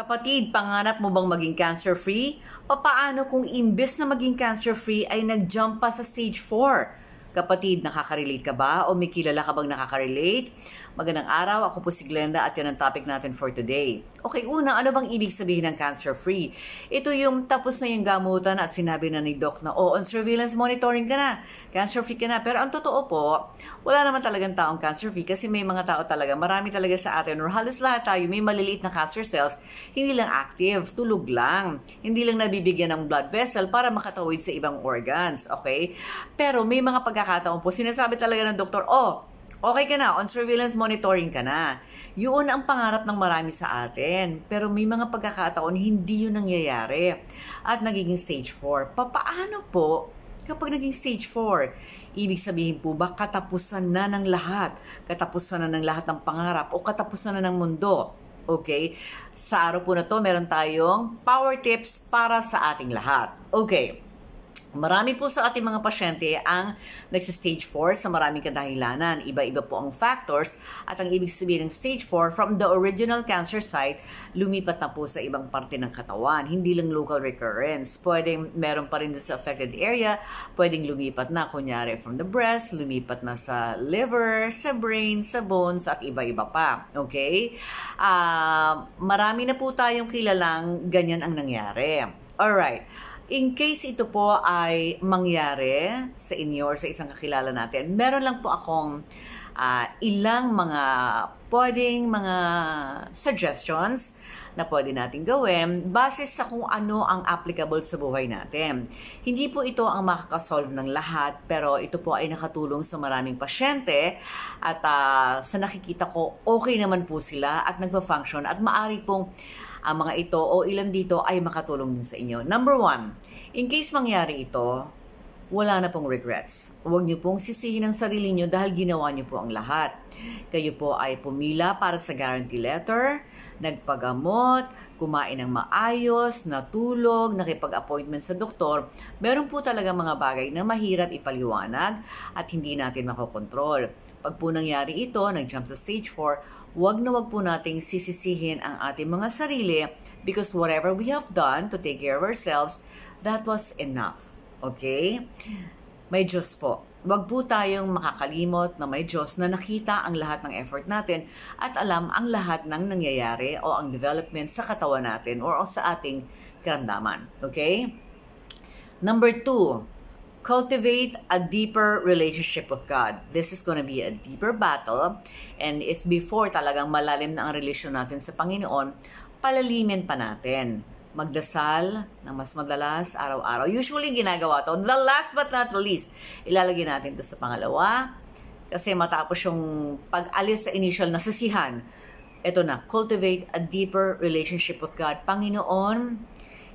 Kapatid, pangarap mo bang maging cancer-free? Papaano kung imbes na maging cancer-free ay nag-jump pa sa stage 4? Kapatid, nakaka-relate ka ba? O may kilala ka bang nakaka-relate? Magandang araw, ako po si Glenda at yan ang topic natin for today. Okay, una, ano bang ibig sabihin ng cancer-free? Ito yung tapos na yung gamutan at sinabi na ni Doc na on surveillance monitoring ka na, cancer-free ka na. Pero ang totoo po, wala naman talagang taong cancer-free kasi may mga tao talaga, marami talaga sa atin, or halos lahat tayo, may maliliit na cancer cells, hindi lang active, tulog lang. Hindi lang nabibigyan ng blood vessel para makatawid sa ibang organs, okay? Pero may mga pagkakataon po, sinasabi talaga ng doktor, okay ka na, on surveillance monitoring ka na. Yun ang pangarap ng marami sa atin. Pero may mga pagkakataon, hindi yun nangyayari. At nagiging stage 4. Papaano po kapag naging stage 4? Ibig sabihin po ba katapusan na ng lahat? Katapusan na ng lahat ng pangarap o katapusan na ng mundo? Okay? Sa araw po na to, meron tayong power tips para sa ating lahat. Okay. Marami po sa ating mga pasyente ang nagsa-stage 4 sa maraming kadahilanan. Iba-iba po ang factors at ang ibig sabihin ng stage 4 from the original cancer site, lumipat na po sa ibang parte ng katawan. Hindi lang local recurrence. Pwedeng meron pa rin sa affected area, pwedeng lumipat na kunyari from the breast, lumipat na sa liver, sa brain, sa bones at iba-iba pa. Okay? Marami na po tayong kilalang ganyan ang nangyari. Alright. In case ito po ay mangyari sa inyo or sa isang kakilala natin, meron lang po akong ilang mga pwedeng mga suggestions na pwede natin gawin base sa kung ano ang applicable sa buhay natin. Hindi po ito ang makakasolve ng lahat, pero ito po ay nakatulong sa maraming pasyente at sa nakikita ko, okay naman po sila at nagpa-function at maari pong ang mga ito o ilan dito ay makatulong din sa inyo. Number 1, in case mangyari ito, wala na pong regrets. Huwag niyo pong sisihin ang sarili niyo dahil ginawa niyo po ang lahat. Kayo po ay pumila para sa guarantee letter, nagpagamot, kumain ng maayos, natulog, nakipag-appointment sa doktor. Meron po talaga mga bagay na mahirap ipaliwanag at hindi natin makokontrol. Pag po nangyari ito, nag-jump sa stage 4, wag na wag po nating sisisihin ang ating mga sarili because whatever we have done to take care of ourselves, that was enough. Okay? May Diyos po. Wag po tayong makakalimot na may Diyos na nakita ang lahat ng effort natin at alam ang lahat ng nangyayari o ang development sa katawan natin or sa ating karamdaman. Okay? Number 2, cultivate a deeper relationship with God. This is gonna be a deeper battle. And if before talagang malalim na ang relasyon natin sa Panginoon, palalimin pa natin. Magdasal ng mas madalas, araw-araw. Usually ginagawa to. The last but not the least, ilalagay natin to sa pangalawa. Kasi matapos yung pag-alis sa initial na sasihan, ito na, cultivate a deeper relationship with God. Panginoon,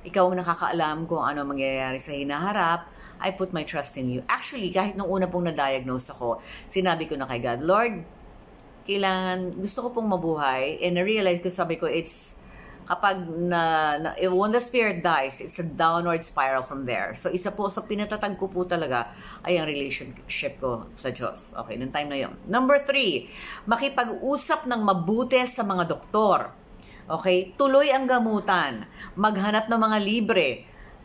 ikaw ang nakakaalam kung ano mangyayari sa hinaharap. I put my trust in you. Actually, kahit nung una pong na-diagnose ako, sinabi ko na kay God, Lord, gusto ko pong mabuhay. And na-realize ko, sabi ko, it's, kapag when the spirit dies, it's a downward spiral from there. So, isa po sa pinatatag ko po talaga ay ang relationship ko sa Diyos. Okay, nung time na yun. Number 3, makipag-usap ng mabuti sa mga doktor. Okay, tuloy ang gamutan. Maghanap ng mga libre.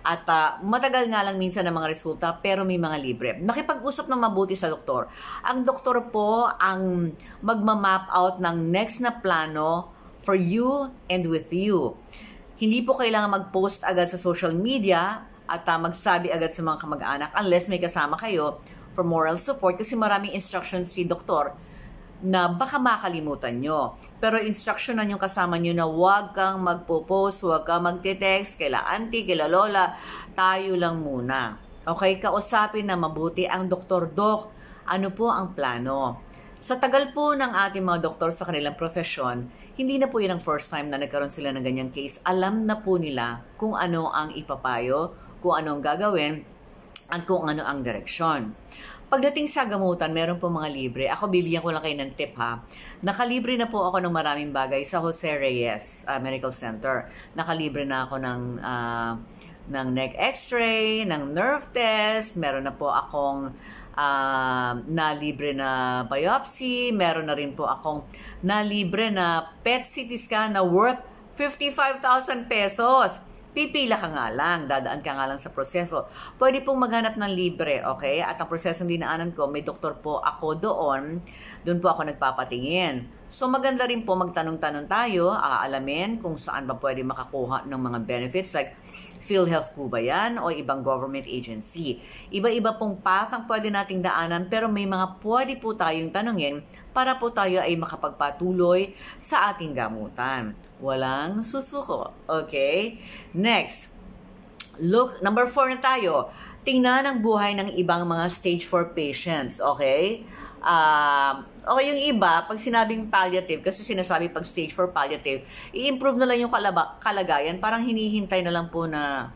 At matagal nga lang minsan ang mga resulta, pero may mga libre. Makipag-usap ng mabuti sa doktor. Ang doktor po ang magmamap out ng next na plano for you and with you. Hindi po kailangan mag-post agad sa social media at magsabi agad sa mga kamag-anak unless may kasama kayo for moral support kasi maraming instructions si doktor na baka makalimutan nyo. Pero instruction na yung kasama nyo na huwag kang magpo-post, huwag kang magte-text, kaila auntie, kaila lola, tayo lang muna. Okay, kausapin na mabuti ang doktor. Dok, ano po ang plano? Sa tagal po ng ating mga doktor sa kanilang profesyon, hindi na po yun ang first time na nagkaroon sila ng ganyang case. Alam na po nila kung ano ang ipapayo, kung ano ang gagawin, at kung ano ang direksyon. Pagdating sa gamutan, meron po mga libre. Ako, bibigyan ko lang kayo ng tip ha. Nakalibre na po ako ng maraming bagay sa Jose Reyes Medical Center. Nakalibre na ako ng neck x-ray, ng nerve test. Meron na po akong na libre na biopsy. Meron na rin po akong na libre na PET CT scan na worth 55,000 pesos. Pipila ka nga lang, dadaan ka nga lang sa proseso. Pwede pong maghanap ng libre, okay? At ang prosesong dinaanan ko, may doktor po ako doon. Doon po ako nagpapatingin. So maganda rin po magtanong-tanong tayo, aalamin kung saan ba pwede makakuha ng mga benefits like PhilHealth po ba yan o ibang government agency. Iba-iba pong path ang pwede nating daanan pero may mga pwede po tayong tanungin para po tayo ay makapagpatuloy sa ating gamutan. Walang susuko. Okay? Next. Look, number 4 na tayo. Tingnan ang buhay ng ibang mga stage 4 patients. Okay? Okay, yung iba, pag sinabing palliative, kasi sinasabi pag stage 4 palliative, i-improve na lang yung kalagayan. Parang hinihintay na lang po na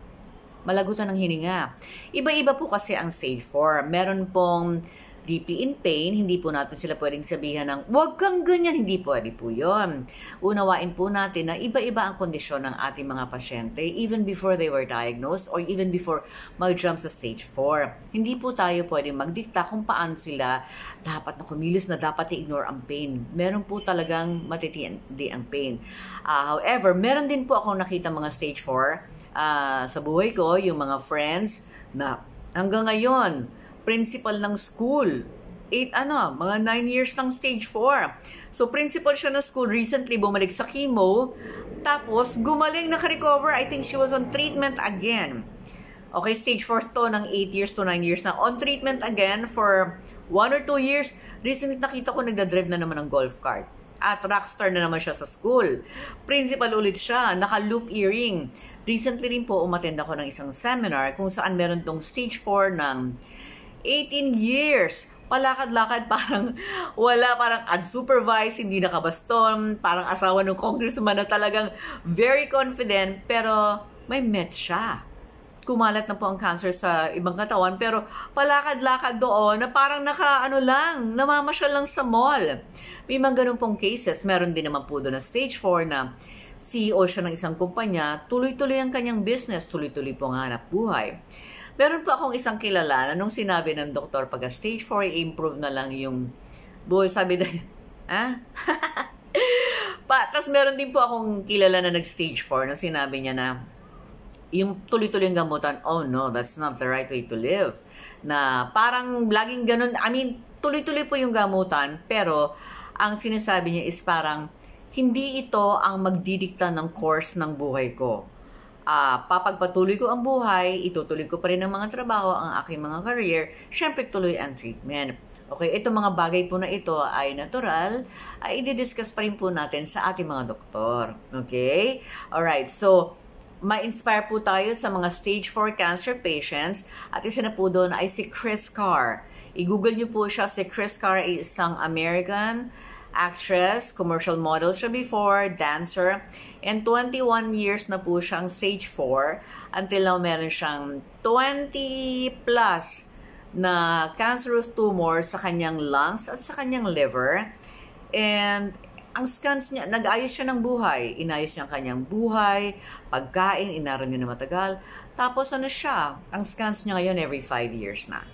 malagutan ng hininga. Iba-iba po kasi ang stage 4. Meron pong deeply in pain, hindi po natin sila pwedeng sabihan ng, wag kang ganyan, hindi pwede po yun. Unawain po natin na iba-iba ang kondisyon ng ating mga pasyente even before they were diagnosed or even before mag-jump sa stage 4. Hindi po tayo pwedeng magdikta kung paano sila dapat na kumilos na dapat i-ignore ang pain. Meron po talagang matitindi ang pain. However, meron din po akong nakita mga stage 4 sa buhay ko, yung mga friends na hanggang ngayon, principal ng school. Mga 9 years ng stage 4. So, principal siya ng school. Recently, bumalik sa chemo. Tapos, gumaling, naka-recover. I think she was on treatment again. Okay, stage 4 to ng 8 years to 9 years na. On treatment again for 1 or 2 years. Recently, nakita ko nagdadrive na naman ng golf cart. At rockstar na naman siya sa school. Principal ulit siya. Naka-loop earring. Recently rin po, umattend ako ng isang seminar kung saan meron tong stage 4 ng 18 years. Palakad-lakad, parang unsupervised, hindi nakabaston, parang asawa ng congressman na talagang very confident, pero may met siya. Kumalat na po ang cancer sa ibang katawan, pero palakad-lakad doon na parang namamasyal lang sa mall. May mga ganun pong cases. Meron din naman po doon na stage 4 na CEO siya ng isang kumpanya, tuloy-tuloy ang kanyang business, tuloy-tuloy po ang hanap buhay. Meron po akong isang kilala na nung sinabi ng doktor pag stage 4, i-improve na lang yung buhay. Sabi na, Tapos meron din po akong kilala na nag-stage 4 na sinabi niya na yung tuloy-tuloy ang gamutan, oh no, that's not the right way to live. Na parang laging ganun, tuloy-tuloy po yung gamutan, pero ang sinasabi niya is parang, hindi ito ang magdidikta ng course ng buhay ko. Papagpatuloy ko ang buhay, itutuloy ko pa rin ang mga trabaho, ang aking mga career, syempre tuloy ang treatment. Okay, itong mga bagay po na ito ay natural, ay i-discuss pa rin po natin sa ating mga doktor. Okay? Alright, so, ma-inspire po tayo sa mga stage 4 cancer patients at isa na po doon ay si Kris Carr. I-google nyo po siya. Si Kris Carr ay isang American actress, commercial model siya before, dancer, and 21 years na po siyang stage 4 until now meron siyang 20 plus na cancerous tumor sa kanyang lungs at sa kanyang liver. And ang scans niya, nag-ayos siya ng buhay. Inayos niya ang kanyang buhay, pagkain, inaral niya na matagal. Tapos siya, ang scans niya ngayon every 5 years na.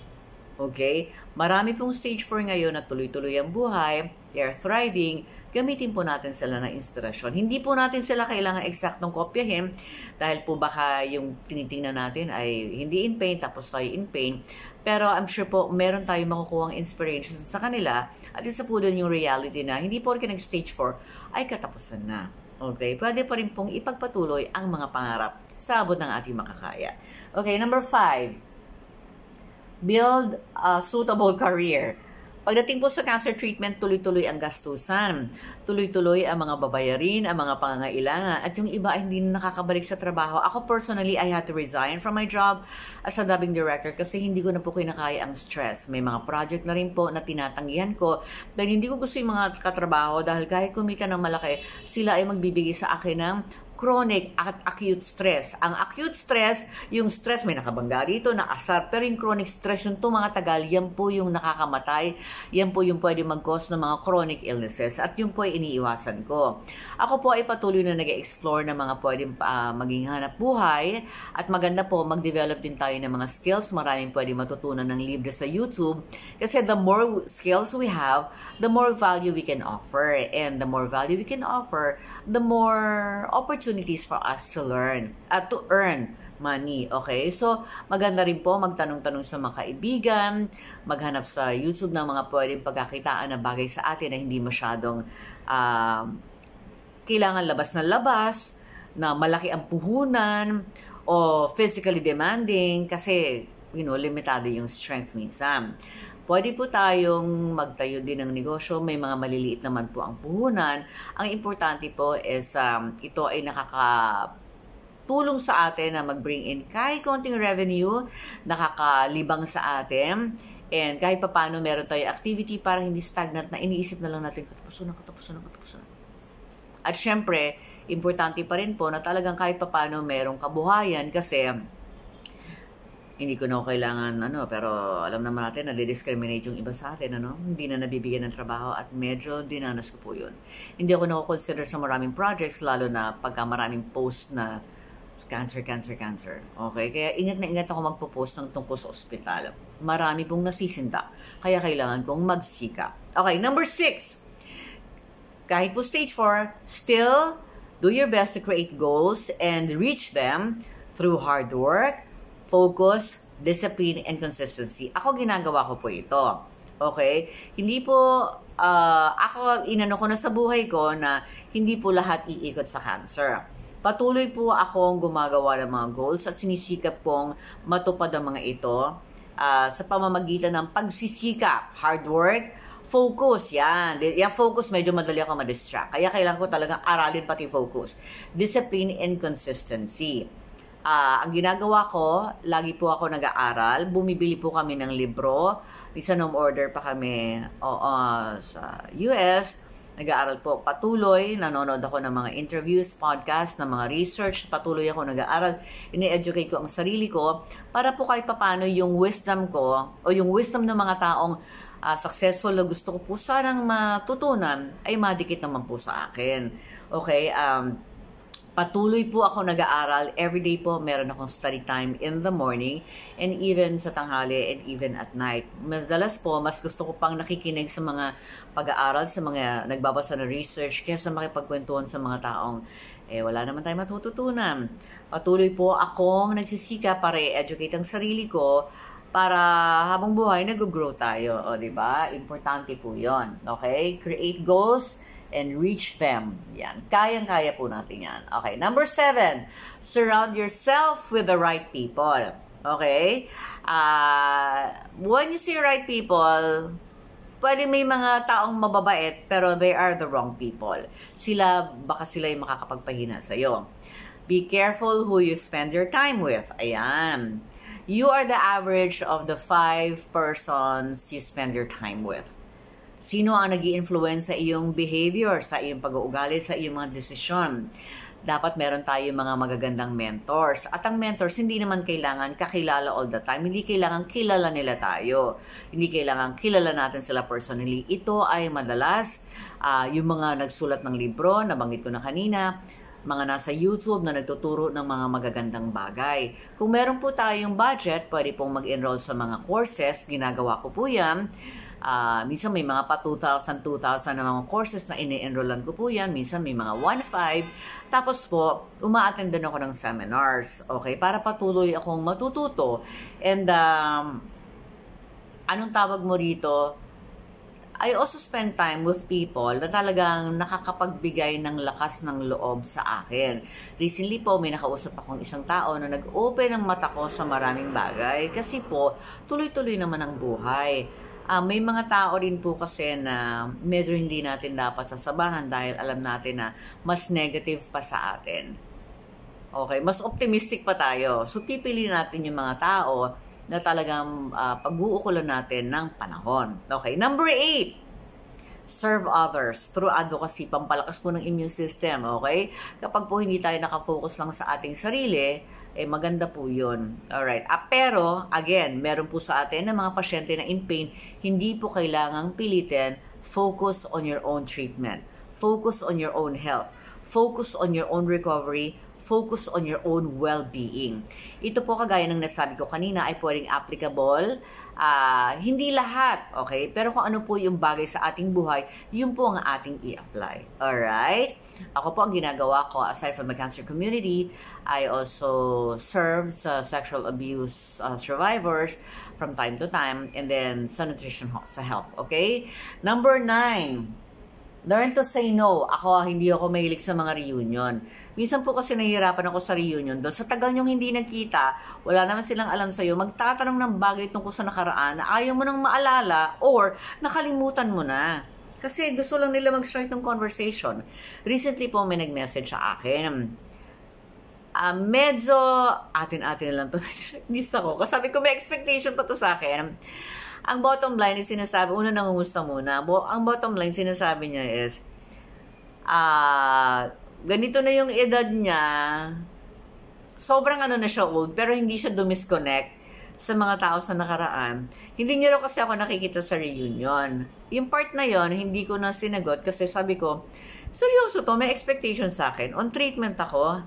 Okay? Marami pong stage 4 ngayon na tuloy-tuloy ang buhay, they are thriving, gamitin po natin sila ng inspirasyon. Hindi po natin sila kailangan eksaktong kopyahin dahil po baka yung tinitingnan natin ay hindi in pain tapos tayo in pain. Pero I'm sure po meron tayong makukuhang inspiration sa kanila at isa po doon yung reality na hindi po rin nag-stage 4 ay katapusan na. Okay? Pwede pa rin pong ipagpatuloy ang mga pangarap sa abot ng ating makakaya. Okay, number 5. Build a suitable career. Pagdating po sa cancer treatment, tuloy-tuloy ang gastusan. Tuloy-tuloy ang mga babayarin, ang mga pangangailangan. At yung iba ay hindi nakakabalik sa trabaho. Ako personally, I had to resign from my job as a dubbing director kasi hindi ko na po kinakaya ang stress. May mga project na rin po na tinatanggihan ko dahil hindi ko gusto yung mga katrabaho dahil kahit kumita ng malaki, sila ay magbibigay sa akin ng chronic at acute stress. Ang acute stress, yung stress may nakabangga dito, nakasar, pero yung chronic stress, yung tumatagal, yan po yung nakakamatay, yan po yung pwede mag-cause ng mga chronic illnesses at yung po ay iniiwasan ko. Ako po ay patuloy na nag-explore ng mga pwedeng maging hanap buhay at maganda po mag-develop din tayo ng mga skills. Maraming pwedeng matutunan ng libre sa YouTube kasi the more skills we have, the more value we can offer, and the more value we can offer, the more opportunity opportunities for us to learn, to earn money, okay? So, maganda rin po magtanong-tanong sa mga kaibigan, maghanap sa YouTube ng mga pwedeng pagkakitaan na bagay sa atin na hindi masyadong kailangan labas na labas, na malaki ang puhunan, o physically demanding, kasi, limitado yung strength minsan. Pwede po tayong magtayo din ng negosyo, may mga maliliit naman po ang puhunan. Ang importante po is ito ay tulong sa atin na mag-bring in kahit konting revenue, nakakalibang sa atin, and kahit paano meron tayo activity para hindi stagnant na iniisip na lang natin katapusan. At syempre, importante pa rin po na talagang kahit paano merong kabuhayan kasi hindi ko na kailangan, pero alam naman natin na discriminate yung iba sa atin, hindi na nabibigyan ng trabaho at medyo dinanas ko po yun. Hindi ako na-consider sa maraming projects, lalo na pagka maraming post na cancer. Okay? Kaya ingat na ingat ako magpo-post ng tungkol sa ospital. Marami pong nasisinda. Kaya kailangan kong magsika. Okay, number 6. Kahit po stage 4, still do your best to create goals and reach them through hard work, focus, discipline, and consistency. Ako ginagawa ko po ito. Okay? Hindi po, ako inano ko na sa buhay ko na hindi po lahat iikot sa cancer. Patuloy po akong gumagawa ng mga goals at sinisikap kong matupad ang mga ito sa pamamagitan ng pagsisikap, hard work, focus, yan. Yung focus, medyo madali ako ma-distract. Kaya kailangan ko talagang aralin pati focus. Discipline and consistency. Ang ginagawa ko, lagi po ako nag-aaral. Bumibili po kami ng libro. Minsan order pa kami sa US. Nag-aaral po patuloy, nanonood ako ng mga interviews, podcast, ng mga research, patuloy ako nag-aaral, ini-educate ko ang sarili ko para po kahit papano yung wisdom ko o yung wisdom ng mga taong successful na gusto ko po sanang matutunan ay madikit naman po sa akin. Okay, patuloy po ako nag-aaral. Everyday po meron akong study time in the morning and even sa tanghali and even at night. Madalas po, mas gusto ko pang nakikinig sa mga pag-aaral, sa mga nagbabasa ng research kaysa makipagkwentuhan sa mga taong wala naman tayong matututunan. Patuloy po akong nagsisika para i-educate ang sarili ko para habang buhay nag-grow tayo. O, diba? Importante po yon. Okay? Create goals and reach them. Yan. Kayang-kaya po natin yan. Okay. Number 7, surround yourself with the right people. Okay? When you say right people, pwede may mga taong mababait, pero they are the wrong people. Baka sila yung makakapagpahina sa'yo. Be careful who you spend your time with. Ayan. You are the average of the 5 persons you spend your time with. Sino ang nag-i-influence sa iyong behavior, sa iyong pag-uugali, sa iyong mga desisyon? Dapat meron tayo mga magagandang mentors. At ang mentors, hindi naman kailangan kakilala all the time. Hindi kailangan kilala nila tayo. Hindi kailangan kilala natin sila personally. Ito ay madalas yung mga nagsulat ng libro, nabanggit ko na kanina, mga nasa YouTube na nagtuturo ng mga magagandang bagay. Kung meron po tayong budget, pwede pong mag-enroll sa mga courses. Ginagawa ko po yan. Minsan may mga pa 2,000 na mga courses na ini-enrollan ko po yan. Minsan may mga 1,500. Tapos po, uma-attend din ako ng seminars. Okay? Para patuloy akong matututo. And, anong tawag mo rito? I also spend time with people na talagang nakakapagbigay ng lakas ng loob sa akin. Recently po, may nakausap akong isang tao na nag-open ang mata ko sa maraming bagay. Kasi po, tuloy-tuloy naman ang buhay. May mga tao rin po kasi na medyo hindi natin dapat sasabahan dahil alam natin na mas negative pa sa atin. Okay, mas optimistic pa tayo. So, pipili natin yung mga tao na talagang pag-uukulan natin ng panahon. Okay, number 8. Serve others through advocacy, pampalakas po ng immune system. Okay? Kapag po hindi tayo nakafocus lang sa ating sarili, maganda po yun. Alright. Pero, again, meron po sa atin na mga pasyente na in pain, hindi po kailangang pilitin. Focus on your own treatment. Focus on your own health. Focus on your own recovery. Focus on your own well-being. Ito po kagaya ng nasabi ko kanina ay pwedeng applicable. Hindi lahat, okay? Pero kung ano po yung bagay sa ating buhay, yun po ang ating i-apply. Alright? Ako po ang ginagawa ko, aside from the cancer community, I also serve sa sexual abuse survivors from time to time, and then sa nutrition, sa health, okay? Number 9, learn to say no. Hindi ako mahilig sa mga reunion. Minsan po kasi nahihirapan ako sa reunion dahil sa tagal nyong hindi nagkita, wala naman silang alam sa'yo, magtatanong ng bagay tungkol sa nakaraan na ayaw mo nang maalala or nakalimutan mo na. Kasi gusto lang nila mag-start ng conversation. Recently po may nag-message sa akin. Medyo atin-atin na lang ito. Nagnis ako. Kasi sabi ko may expectation pa to sa akin. Ang bottom line is sinasabi, una nangungusta muna. Ang bottom line sinasabi niya is, ganito na yung edad niya, sobrang na siya old, pero hindi siya dumisconnect sa mga tao sa nakaraan. Hindi niya raw kasi ako nakikita sa reunion. Yung part na yon hindi ko na sinagot kasi sabi ko, seryoso to, may expectation sa akin. On treatment ako,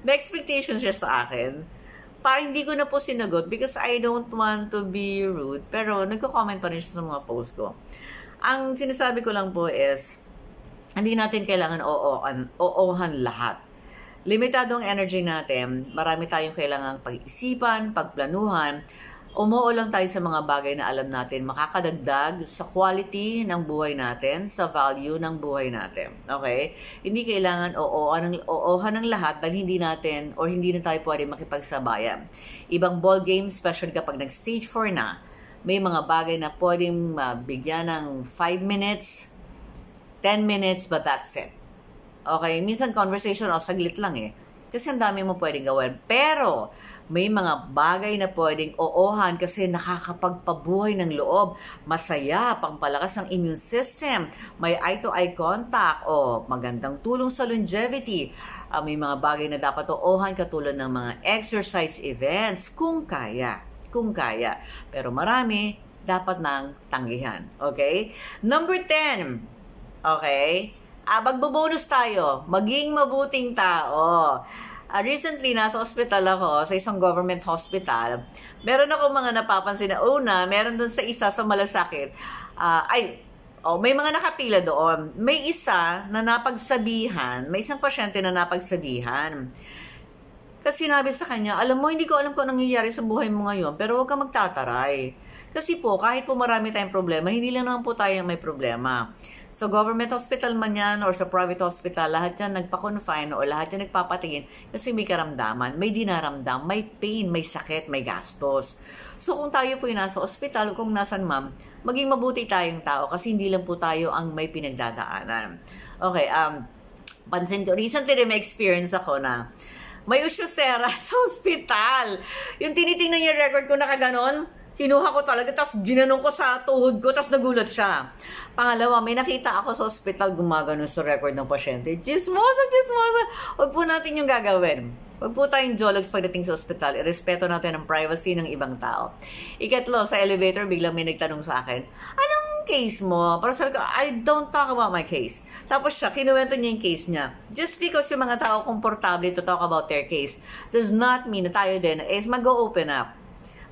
may expectation siya sa akin. Hindi ko na po sinagot because I don't want to be rude. Pero nagko-comment pa rin siya sa mga post ko. Ang sinasabi ko lang po is, hindi natin kailangan oohan lahat. Limitado ang energy natin. Marami tayong kailangang pag-isipan, pagplanuhan. Umuo lang tayo sa mga bagay na alam natin makakadagdag sa quality ng buhay natin, sa value ng buhay natin. Okay? Hindi kailangan oohan ng lahat dahil hindi natin or hindi na tayo pwede makipagsabayan. Ibang ball game, especially kapag nag-stage 4 na, may mga bagay na pwedeng bigyan ng 5 minutes, 10 minutes, but that's it. Okay? Minsan conversation, saglit lang eh. Kasi ang dami mo pwedeng gawin. Pero, may mga bagay na pwedeng oohan kasi nakakapagpabuhay ng loob, masaya, pangpalakas ng immune system, may eye-to-eye contact, o magandang tulong sa longevity. May mga bagay na dapat oohan katulad ng mga exercise events, kung kaya. Pero marami, dapat nang tanggihan. Okay? Number 10. Okay? Magbobonus tayo. Maging mabuting tao. Recently, nasa hospital ako, sa isang government hospital. Meron ako mga napapansin na meron dun sa isa sa malasakit. May mga nakapila doon. May isa na napagsabihan, may isang pasyente na napagsabihan. Kasi sinabi sa kanya, alam mo, hindi ko alam kung anong nangyayari sa buhay mo ngayon, pero huwag ka magtataray. Kasi po, kahit po marami tayong problema, hindi lang naman po tayo may problema. So, government hospital man yan or sa private hospital, lahat yan nagpa-confine o lahat yan nagpapatingin kasi may karamdaman, may dinaramdam, may pain, may sakit, may gastos. So, kung tayo po yung nasa hospital, kung nasan ma'am, maging mabuti tayong tao kasi hindi lang po tayo ang may pinagdadaanan. Okay, pansin ko, recently may experience ako na may usyosera sa hospital. Yung tinitingnan niya record ko nakaganon, kinuha ko talaga, tapos ginanong ko sa tuhod ko, tapos nagulat siya. Pangalawa, may nakita ako sa hospital gumagano sa record ng pasyente. Chismosa. Huwag po natin yung gagawin. Huwag po tayong jologs pagdating sa hospital. Irespeto natin ang privacy ng ibang tao. Ikatlo, sa elevator, biglang may nagtanong sa akin, anong case mo? Parang sabi ko, I don't talk about my case. Tapos siya, kinuwento niya yung case niya. Just because yung mga tao komportable to talk about their case does not mean na tayo din is mag-open up.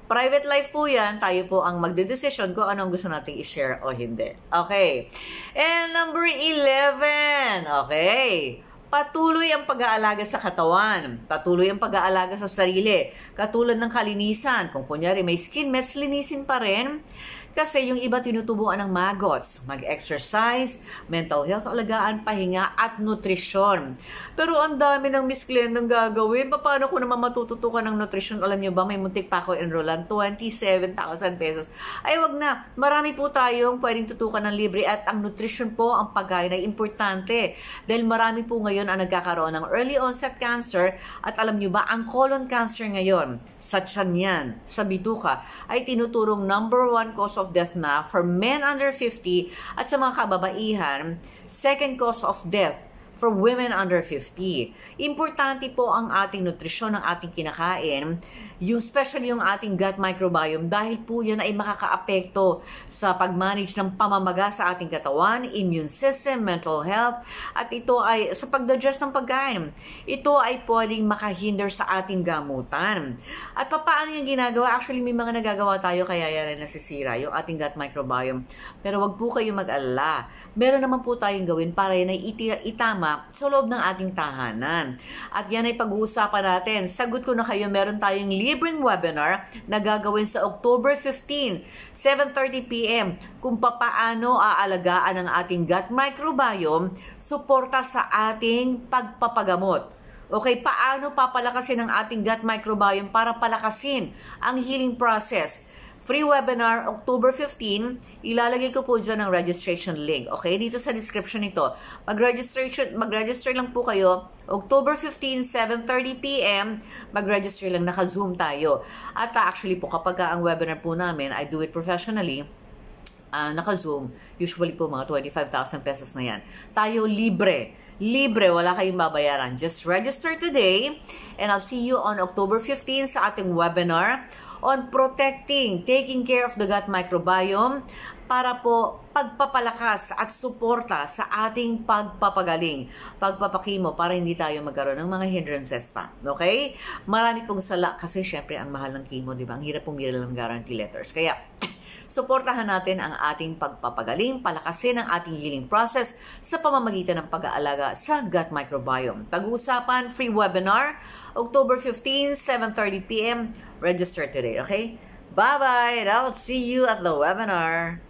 Private life po yan, tayo po ang magdedesisyon kung anong gusto nating i-share o hindi. Okay. And number 11. Okay. Patuloy ang pag-aalaga sa katawan. Patuloy ang pag-aalaga sa sarili. Katulad ng kalinisan. Kung kunyari may skin meds, linisin pa rin. Kasi yung iba tinutubuan ng maggots, mag-exercise, mental health, alagaan, pahinga, at nutrisyon. Pero ang dami ng Miss Glendang gagawin. Paano ko naman matututukan ng nutrisyon? Alam nyo ba, may muntik pa ako enrollan, 27,000 pesos. Ay, wag na. Marami po tayong pwedeng tutukan ng libre at ang nutrisyon po, ang pagkain ay importante. Dahil marami po ngayon ang nagkakaroon ng early onset cancer at alam nyo ba, ang colon cancer ngayon, sa tiyan yan, sa bituka, ay tinuturong number 1 cause of death na for men under 50 at sa mga kababaihan, second cause of death for women under 50. Importante po ang ating nutrisyon, ang ating kinakain, especially yung ating gut microbiome dahil po yan ay makakaapekto sa pag-manage ng pamamaga sa ating katawan, immune system, mental health, at ito ay sa pag-digest ng pagkain. Ito ay pwedeng makahinder sa ating gamutan. At paano yung ginagawa? Actually, may mga nagagawa tayo kaya yan nasisira yung ating gut microbiome. Pero wag po kayo mag-alala. Meron naman po tayong gawin para yan ay itama sa loob ng ating tahanan. At yan ay pag-uusapan natin. Sagot ko na kayo, meron tayong libreng webinar na gagawin sa October 15, 7:30 p.m. kung paano aalagaan ang ating gut microbiome, suporta sa ating pagpapagamot. Okay, paano papalakasin ang ating gut microbiome para palakasin ang healing process? Free webinar, October 15. Ilalagay ko po dyan ang registration link. Okay? Dito sa description nito. Mag-register lang po kayo. October 15, 7:30 p.m. Mag-register lang. Naka-Zoom tayo. At actually po, kapag ang webinar po namin, I do it professionally, naka-Zoom, usually po mga 25,000 pesos na yan. Tayo libre. Libre, wala kayong babayaran. Just register today and I'll see you on October 15 sa ating webinar on taking care of the gut microbiome para po pagpapalakas at suporta sa ating pagpapagaling, pagpapakimo para hindi tayo magkaroon ng mga hindrances pa. Okay? Marami pong sala kasi syempre ang mahal ng chemo, di ba? Ang hirap pumili ng guarantee letters. Kaya, suportahan natin ang ating pagpapagaling, palakasin ang ating healing process sa pamamagitan ng pag-aalaga sa gut microbiome. Pag-uusapan, free webinar, October 15, 7:30 p.m. Register today, okay? Bye-bye, and I'll see you at the webinar.